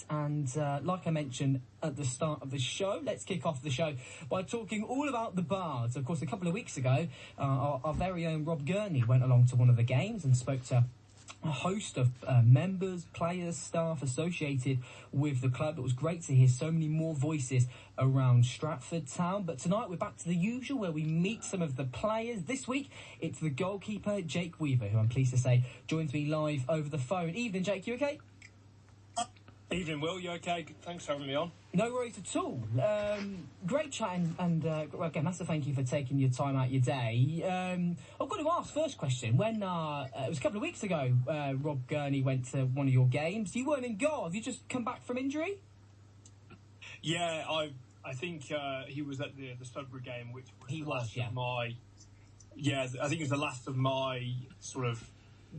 And like I mentioned at the start of the show, let's kick off the show by talking all about the Bards. Of course, a couple of weeks ago, our very own Rob Gurney went along to one of the games and spoke to a host of members, players, staff associated with the club. It was great to hear so many more voices around Stratford Town. But tonight we're back to the usual, where we meet some of the players. This week it's the goalkeeper Jake Weaver, who I'm pleased to say joins me live over the phone. Evening, Jake, you okay? Evening, Will. You okay? Thanks for having me on. No worries at all. Great chatting, and again, massive thank you for taking your time out your day. I've got to ask, first question, when it was a couple of weeks ago, Rob Gurney went to one of your games. You weren't in goal. Have you just come back from injury? Yeah, I think he was at the Sudbury game, which was of my... Yeah, I think it was the last of my sort of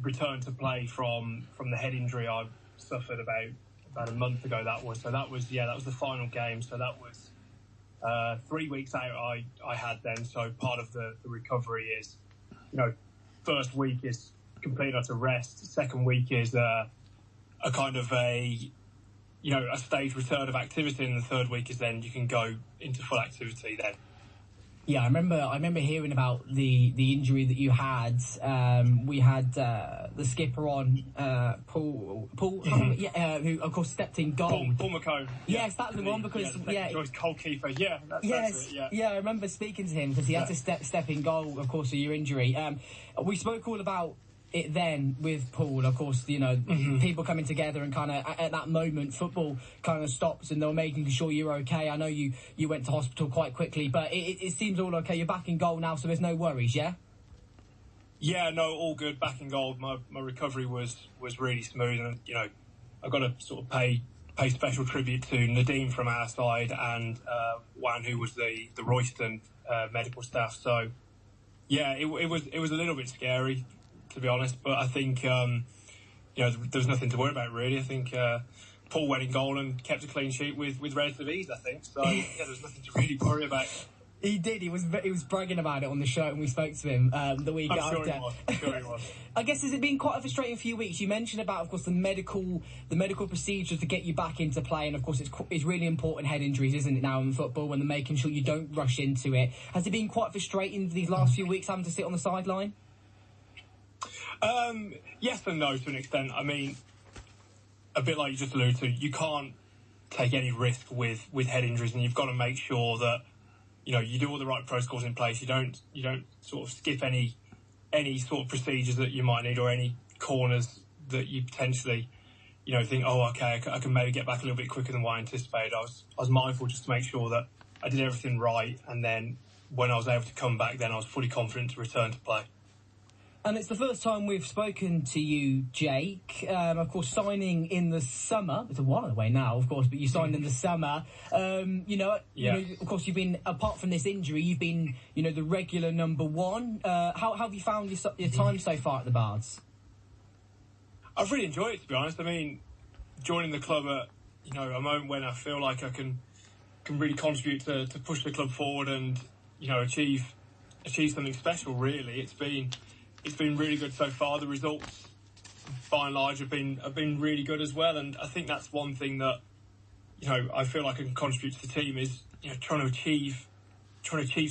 return to play from the head injury I suffered about a month ago. That was the final game. So that was 3 weeks out I had then. So part of the recovery is, first week is complete utter rest. Second week is a kind of a staged return of activity, and the third week is then you can go into full activity then. Yeah, I remember hearing about the injury that you had. We had the skipper on, Paul, who of course stepped in goal. Paul McCone. Yes, that's the one, because choice goalkeeper. Yeah, that's it. Yeah, I remember speaking to him because he had to step in goal, of course, of your injury. We spoke all about it then with Paul, of course, people coming together and kind of at that moment football kind of stops and they were making sure you're okay. I know you went to hospital quite quickly, but it seems all okay. You're back in goal now, so there's no worries, yeah? Yeah, no, all good. Back in goal. My recovery was really smooth, and I've got to sort of pay special tribute to Nadeem from our side and Wan, who was the Royston medical staff. So yeah, it was a little bit scary, to be honest, but I think there was nothing to worry about really. I think Paul went in goal and kept a clean sheet with relative ease, I think. So yeah, there was nothing to really worry about. He did. He was bragging about it on the show when we spoke to him the week after. I'm sure he was. I guess, has it been quite a frustrating few weeks? You mentioned about, of course, the medical procedures to get you back into play, and of course it's really important, head injuries, isn't it, now in football, when they're making sure you don't rush into it. Has it been quite frustrating these last few weeks having to sit on the sideline? Yes and no to an extent. I mean, a bit like you just alluded to, you can't take any risk with head injuries, and you've got to make sure that you do all the right protocols in place. You don't sort of skip any sort of procedures that you might need, or any corners that you potentially think, oh, okay, I can maybe get back a little bit quicker than what I anticipated. I was mindful just to make sure that I did everything right, and then when I was able to come back, then I was fully confident to return to play. And it's the first time we've spoken to you, Jake. Of course, signing in the summer. It's a while away now, of course, but you signed in the summer. Of course, you've been, apart from this injury, you've been, the regular number one. How have you found your time so far at the Bards? I've really enjoyed it, to be honest. I mean, joining the club at, a moment when I feel like I can really contribute to push the club forward and, achieve something special, really. It's been really good so far. The results, by and large, have been really good as well. And I think that's one thing that, I feel like I can contribute to the team is, trying to achieve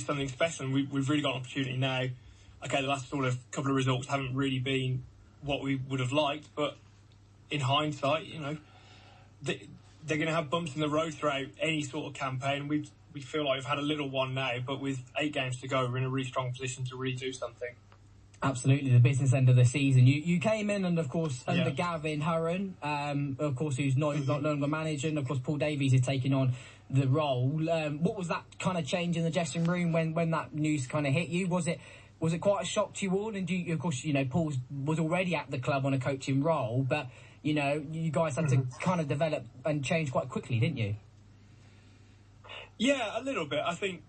something special. And we've really got an opportunity now. Okay, the last sort of couple of results haven't really been what we would have liked, but in hindsight, they're going to have bumps in the road throughout any sort of campaign. We feel like we've had a little one now, but with 8 games to go, we're in a really strong position to really do something. Absolutely, the business end of the season. You came in, and of course under Gavin Hurren, of course, who's no longer manager, and of course Paul Davies is taking on the role. What was that kind of change in the dressing room when that news kind of hit you? Was it quite a shock to you all? And of course, Paul was already at the club on a coaching role, but you guys had to kind of develop and change quite quickly, didn't you? Yeah, a little bit. I think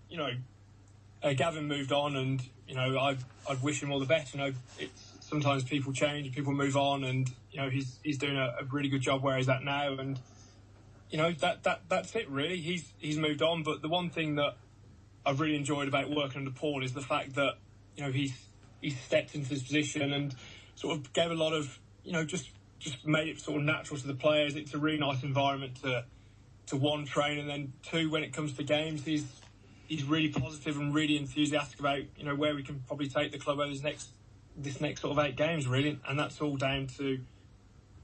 Gavin moved on, and I'd wish him all the best. Sometimes people change, people move on, and he's doing a really good job where he's at now, and that's it really. He's moved on, but the one thing that I've really enjoyed about working under Paul is the fact that he's stepped into this position and sort of gave a lot of just just made it sort of natural to the players. It's a really nice environment to one, train, and then two, when it comes to games, he's really positive and really enthusiastic about, you know, where we can probably take the club over this next sort of 8 games, really. And that's all down to,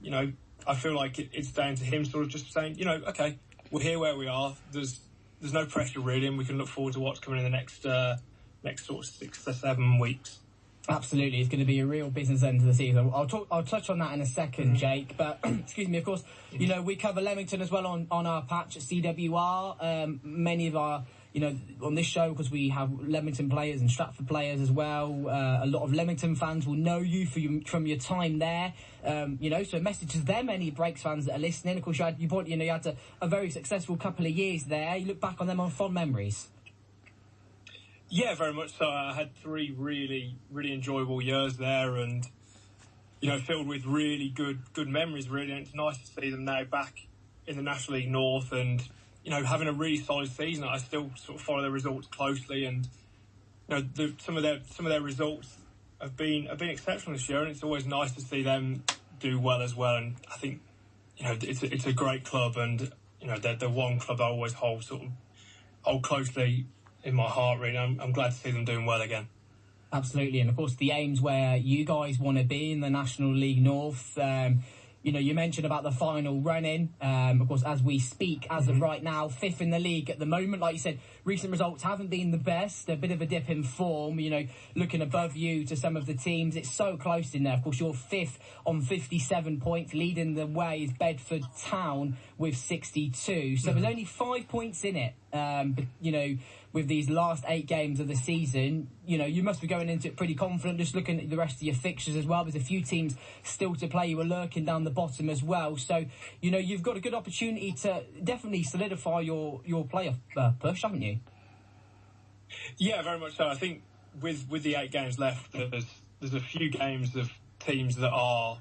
you know, I feel like it's down to him sort of just saying, you know, okay, we're here where we are. There's no pressure really, and we can look forward to what's coming in the next sort of 6 to 7 weeks. Absolutely, it's going to be a real business end to the season. I'll touch on that in a second, Jake. But excuse me, of course, you know, we cover Leamington as well on our patch at CWR. Many of our, you know, on this show, because we have Leamington players and Stratford players as well. A lot of Leamington fans will know you from your time there. You know, so a message to them, any Breaks fans that are listening. Of course, you had a very successful couple of years there. You look back on them on fond memories. Yeah, very much so. I had 3 really, really enjoyable years there, and, you know, filled with really good memories, really. And it's nice to see them now back in the National League North and, you know, having a really solid season. I still sort of follow their results closely, and, you know, some of their results have been exceptional this year, and it's always nice to see them do well as well. And I think, you know, it's a great club, and, you know, they're the one club I always hold closely in my heart, really. I'm glad to see them doing well again. Absolutely, and of course the aim's where you guys want to be in the National League North. You know, you mentioned about the final run-in. Of course, as we speak, as of right now, 5th in the league at the moment. Like you said, recent results haven't been the best. A bit of a dip in form, you know, looking above you to some of the teams. It's so close in there. Of course, you're 5th on 57 points. Leading the way is Bedford Town with 62. So there's only 5 points in it. You know, with these last 8 games of the season, you know, you must be going into it pretty confident. Just looking at the rest of your fixtures as well, there's a few teams still to play. You were lurking down the bottom as well, so you know you've got a good opportunity to definitely solidify your playoff push, haven't you? Yeah, very much so. I think with the 8 games left, there's a few games of teams that are,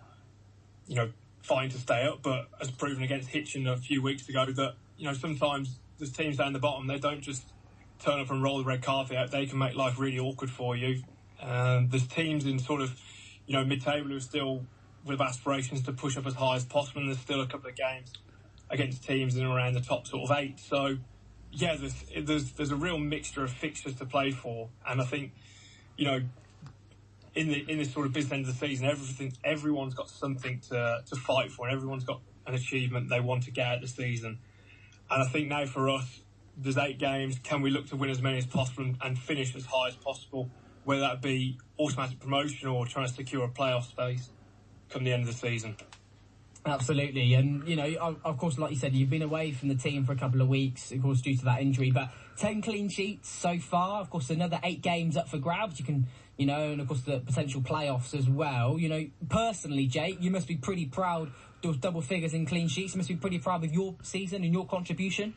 you know, fine to stay up, but as proven against Hitchin a few weeks ago, that, you know, sometimes there's teams down the bottom, they don't just turn up and roll the red carpet out. They can make life really awkward for you. There's teams in sort of, you know, mid-table who are still with aspirations to push up as high as possible, and there's still a couple of games against teams in and around the top sort of 8. So, yeah, there's a real mixture of fixtures to play for, and I think, you know, in this sort of business end of the season, everyone's got something to fight for, and everyone's got an achievement they want to get out of the season. And I think now for us, there's 8 games. Can we look to win as many as possible and finish as high as possible, whether that be automatic promotion or trying to secure a playoff space come the end of the season? Absolutely. And, you know, of course, like you said, you've been away from the team for a couple of weeks, of course, due to that injury, but 10 clean sheets so far. Of course, another 8 games up for grabs. You can, you know, and of course the potential playoffs as well. You know, personally, Jake, you must be pretty proud. Those double figures in clean sheets, you must be pretty proud of your season and your contribution.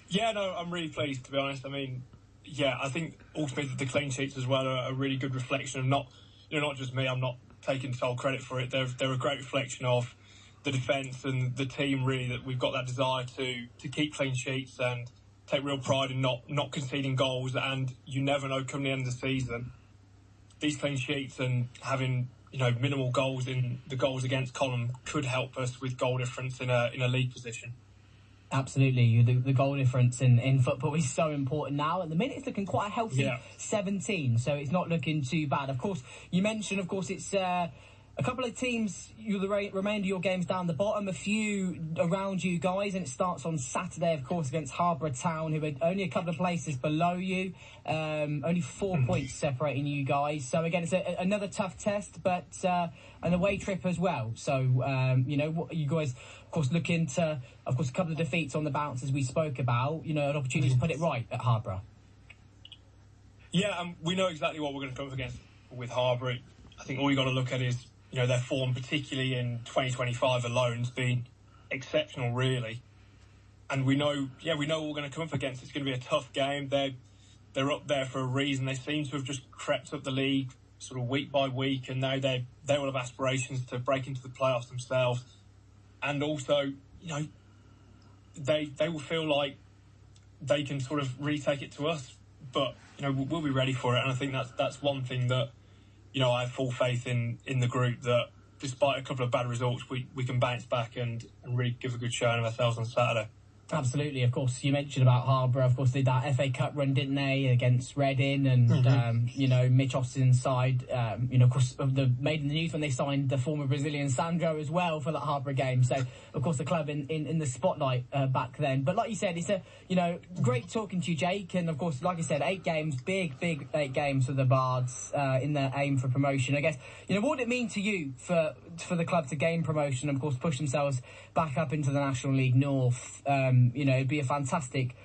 Yeah, no, I'm really pleased, to be honest. I mean, yeah, I think ultimately the clean sheets as well are a really good reflection of not just me. I'm not taking sole credit for it. They're a great reflection of the defence and the team, really, that we've got that desire to keep clean sheets and take real pride in not conceding goals. And you never know, come the end of the season, these clean sheets and having, you know, minimal goals in the goals against column could help us with goal difference in a league position. Absolutely. The goal difference in football is so important now. At the minute, it's looking quite a healthy 17, so it's not looking too bad. Of course, you mentioned, of course, it's a couple of teams, the remainder of your games down the bottom, a few around you guys, and it starts on Saturday, of course, against Harborough Town, who are only a couple of places below you, only 4 points separating you guys. So, again, it's another tough test, but an away trip as well. So, you know, what you guys, of course, look into, of course, a couple of defeats on the bounce, as we spoke about, you know, an opportunity to put it right at Harborough. Yeah, we know exactly what we're going to come up against with Harborough. I think all you got to look at is, you know, their form, particularly in 2025 alone, has been exceptional, really. And we know what we're going to come up against. It's going to be a tough game. They're up there for a reason. They seem to have just crept up the league sort of week by week, and now they will have aspirations to break into the playoffs themselves. And also, you know, they will feel like they can sort of retake it to us. But, you know, we'll be ready for it. And I think that's one thing that, you know, I have full faith in the group, that despite a couple of bad results, we can bounce back and really give a good showing of ourselves on Saturday. Absolutely, of course. You mentioned about Harbour, of course, did that FA Cup run, didn't they, against Reading, and Mitch Austin's side. Of course, made in the news when they signed the former Brazilian Sandro as well for that Harbour game. So, of course, the club in the spotlight back then. But like you said, it's great talking to you, Jake. And of course, like I said, 8 games, big 8 games for the Bards in their aim for promotion. I guess what would it mean to you for the club to gain promotion and, of course, push themselves back up into the National League North? It'd be a fantastic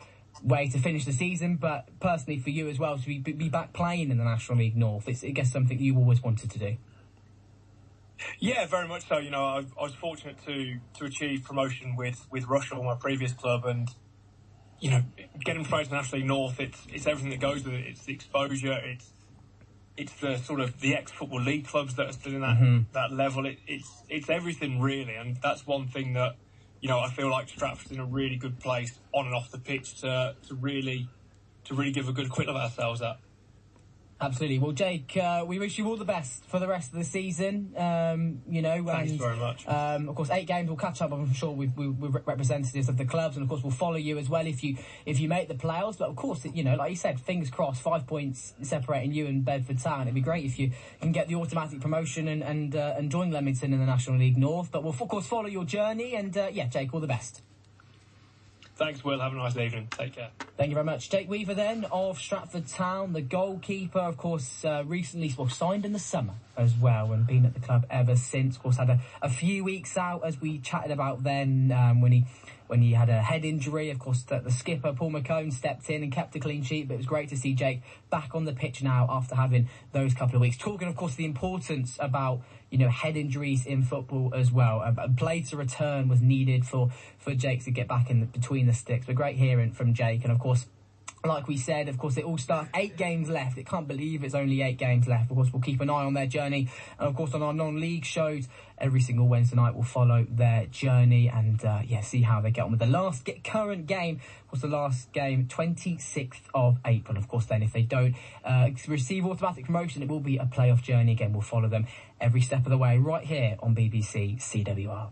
way to finish the season, but personally for you as well, to be back playing in the National League North, it's, I guess, something you always wanted to do. Yeah, very much so. I was fortunate to achieve promotion with Rushall, my previous club, and getting promoted to the National League North, it's everything that goes with it. It's the exposure, it's the sort of the ex-football league clubs that are still in that level. It's everything really, and that's one thing that I feel like Stratford's in a really good place on and off the pitch to really give a good quit of ourselves at. Absolutely. Well, Jake, we wish you all the best for the rest of the season. Thanks very much. Of course, 8 games. We'll catch up, I'm sure, with representatives of the clubs, and of course, we'll follow you as well if you make the playoffs. But of course, like you said, fingers crossed, 5 points separating you and Bedford Town. It'd be great if you can get the automatic promotion and join Leamington in the National League North. But we'll of course follow your journey. And Jake, all the best. Thanks, Will. Have a nice evening. Take care. Thank you very much. Jake Weaver then of Stratford Town, the goalkeeper, of course, recently signed in the summer as well and been at the club ever since. Of course, had a few weeks out, as we chatted about then, when he had a head injury. Of course, the skipper, Paul McCone, stepped in and kept a clean sheet, but it was great to see Jake back on the pitch now after having those couple of weeks. Talking, of course, the importance about head injuries in football as well. A play to return was needed for Jake to get back in between the sticks. But great hearing from Jake. And of course, like we said, of course, it all starts 8 games left. It can't believe it's only 8 games left. Of course, we'll keep an eye on their journey. And of course, on our non-league shows, every single Wednesday night, we'll follow their journey and, see how they get on with the last current game. Of course, the last game, 26th of April. Of course, then if they don't receive automatic promotion, it will be a playoff journey. Again, we'll follow them every step of the way right here on BBC CWR.